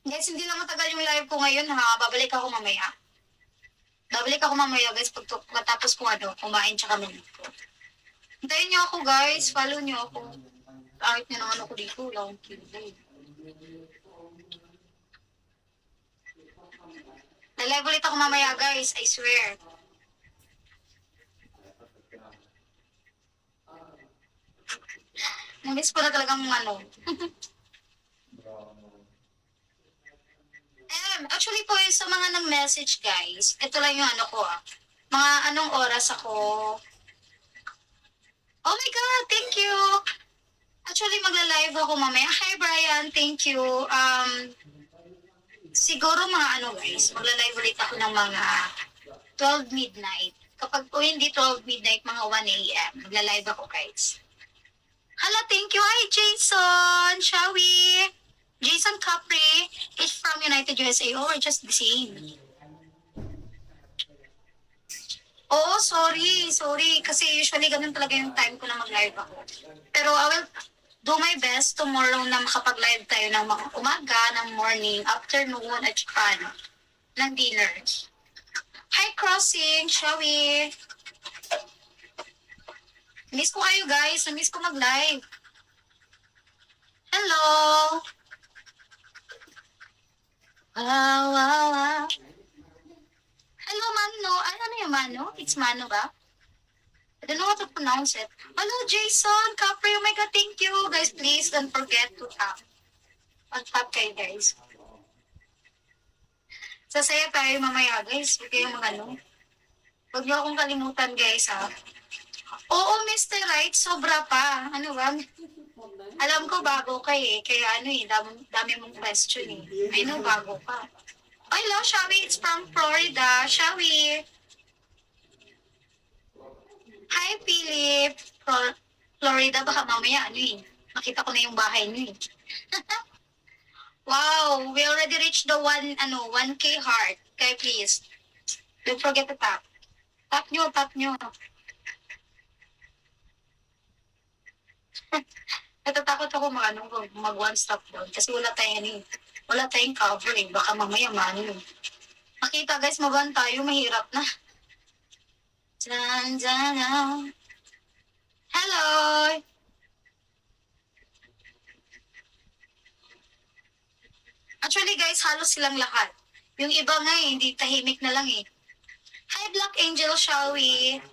Guys, hindi lang matagal yung live ko ngayon ha. Babalik ako mamaya. Babalik ako mamaya guys pag matapos ko kumain tsaka maligo. Hintayin niyo ako guys. Follow niyo ako. Kahit niyo naman ako dito. Wala akong kilig. Live ulit ako mamaya guys. I swear. Namiss ko na talagang actually po yung sa mga nag-message guys, ito lang yung ko Mga anong oras ako. Oh my God, thank you. Actually, magla-live ako mamaya. Hi Brian, thank you. Siguro mga guys, magla-live ulit ako ng mga 12 midnight. Kapag po hindi 12 midnight, mga 1 a.m. Magla-live ako guys. Hala, thank you. Hi Jason, shall we? Jason Capri is from United USA or just the same? Oo, sorry. Kasi usually ganun talaga yung time ko na mag-live ako. Pero I will do my best tomorrow na makapag-live tayo ng mga umaga, ng morning, afternoon, at saka ng dinner. Hi, Crossing! Shall we? Miss ko kayo guys. Miss ko mag-live. Hello! Wow. Hello, Mano. Ano yung Mano? It's Mano ba? I don't know how to pronounce it. Hello, Jason, Capri. Oh my God, thank you. Guys, please don't forget to tap. Mag-tap kayo, guys. Sasaya tayo mamaya, guys. Huwag kayong Huwag niyo akong kalimutan, guys, ha. Oo, Mr. Right, sobra pa. Ano ba? Alam ko bago ka Kaya dami mong question I know bago ka. Hello, Shawi. It's from Florida. Shawi. Hi, Philip. Florida, baka mamaya, makita ko na yung bahay niyo Wow, we already reached the 1K heart. Kaya please, don't forget to tap. Tap nyo. Natatakot ako mag one stop down kasi wala tayong cover Baka mamaya Makita guys, mag-one tayo, mahirap na. Dyan. Hello! Actually guys, halos silang lahat. Yung iba nga hindi tahimik na lang Hi Black Angel, shall we?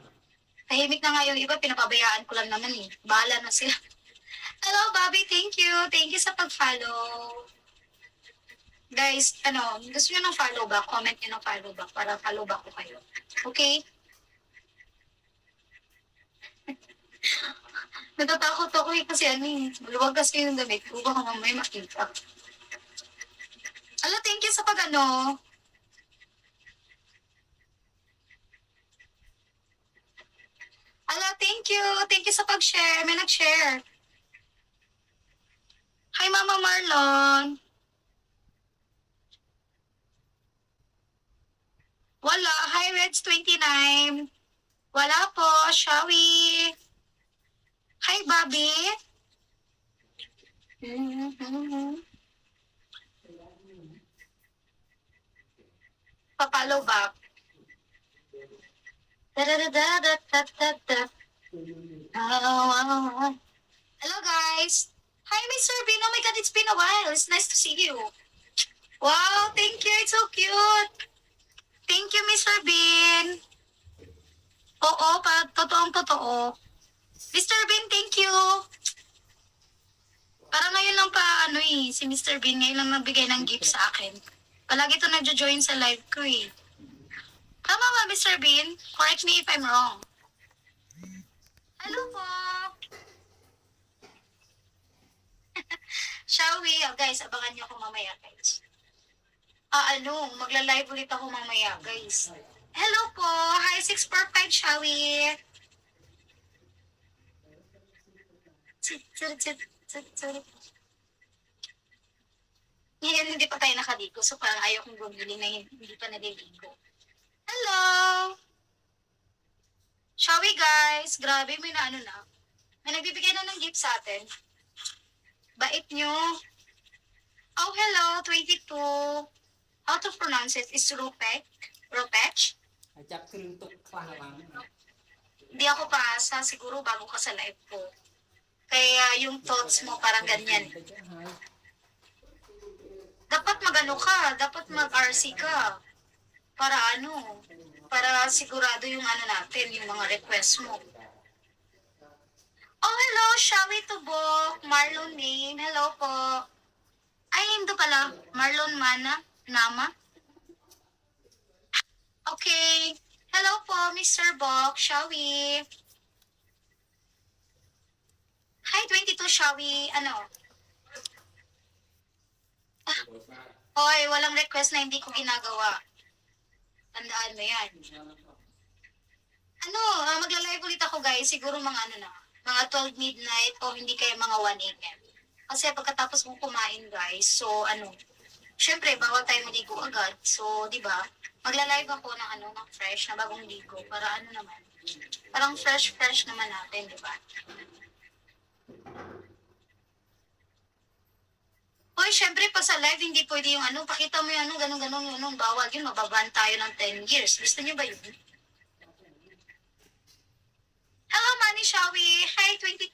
Tahimik na nga yung iba, pinapabayaan ko lang naman Bahala na sila. Hello Bobby, thank you. Thank you sa pag-follow. Guys, gusto nyo ng follow back? Comment nyo ng follow back para follow back ko kayo. Okay? Natatakot ako kasi maluwag kasi yung damit ko. Baka mamay makita. Thank you sa thank you. Thank you sa pag-share. May nag-share. Hi, Mama Marlon. Wala. Hi, Reds29. Wala po. Shawi. Hi, Bobby. Papalo back. Hello, guys. Hi, Mr. Bean. Oh my God, it's been a while. It's nice to see you. Wow, thank you. It's so cute. Thank you, Mr. Bean. Oo, totoong-totoo. Mr. Bean, thank you. Parang ngayon lang pa, si Mr. Bean ngayon lang nagbigay ng gift sa akin. Palagi ito nagjo-join sa live ko Tama ba, Mr. Bean? Correct me if I'm wrong. Hello po. Shall we? Oh, guys, abangan niyo ako mamaya, guys. Magla-live ulit ako mamaya, guys. Hello po. Hi, 645, shall we? Ngayon, hindi pa tayo nakaligo, so parang ayaw kong bumili na hindi pa naliligo. Hello! Shall we, guys? Grabe, may May nagbibigay na ng gift sa atin. Bait nyo. Hello, 22. How to pronounce it? Is Rupek? Rupech? จับครึ่งตกคลางlang. Di ako paasa. Siguro bago ka sa live ko. Kaya yung thoughts mo parang ganyan. Dapat magano ka. Dapat mag-RC ka. Para ano? Para sigurado yung ano natin, yung mga request mo. Oh, hello, Shawi Tubok, Marlon name, hello po. Ay, hindi pala, Marlon Mana, Nama. Okay, hello po, Mr. Bok, Shawi. Hi, 22, Shawi, ano? Hoy, walang request na hindi ko ginagawa. Tandaan mo yan. Ano, magla-live ulit ako guys, siguro mga ano na, mga 12 midnight o hindi kaya mga 1 a.m. Kasi pagkatapos mo kumain guys, so ano, syempre bawal tayo maligo agad. So, di ba? Magla-live ako ng ano, ng fresh na bagong ligo para ano naman. Parang fresh naman natin, di ba? Hoy, syempre pa sa live hindi pwede yung ano, pakita mo yung ano, ganun, bawal yun, mababan tayo ng 10 years. Gusto niyo ba yun? Hello, Manny Shawi. Hi, 22.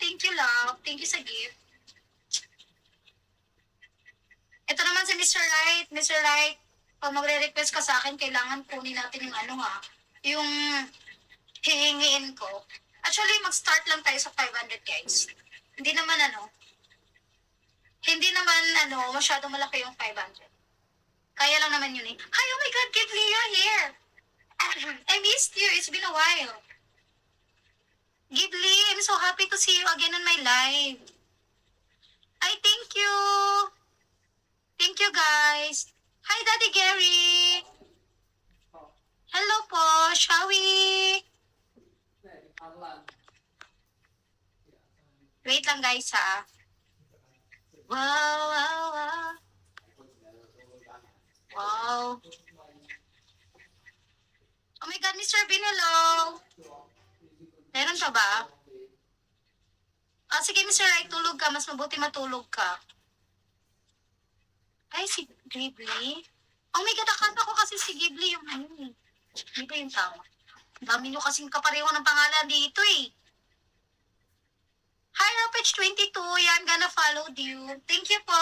Thank you, love. Thank you sa gift. Ito naman si Mr. Right. Mr. Right, pag magre-request ka sa akin, kailangan kunin natin yung ano ha, yung hihingiin ko. Actually, mag-start lang tayo sa 500 guys. Hindi naman masyadong malaki yung 500. Kaya lang naman yun eh. Hi, oh my God, Kid Lee, you're here. I missed you. It's been a while. Ghibli, I'm so happy to see you again on my live. Ay, thank you. Thank you, guys. Hi, Daddy Gary. Hello po, Shawi. Wait lang, guys, ha. Wow, wow, wow. Wow. Oh my God, Mr. Bean, hello. Meron pa ba? Ah, sige, Mr. Right, tulog ka. Mas mabuti matulog ka. Ay, si Ghibli. Oh my God, akala ko kasi si Ghibli yung ano eh. Hindi ba yung tama? Dami nyo kasing kapareho ng pangalan dito eh. Hi, Rapage22. Yeah, I'm gonna follow you. Thank you po.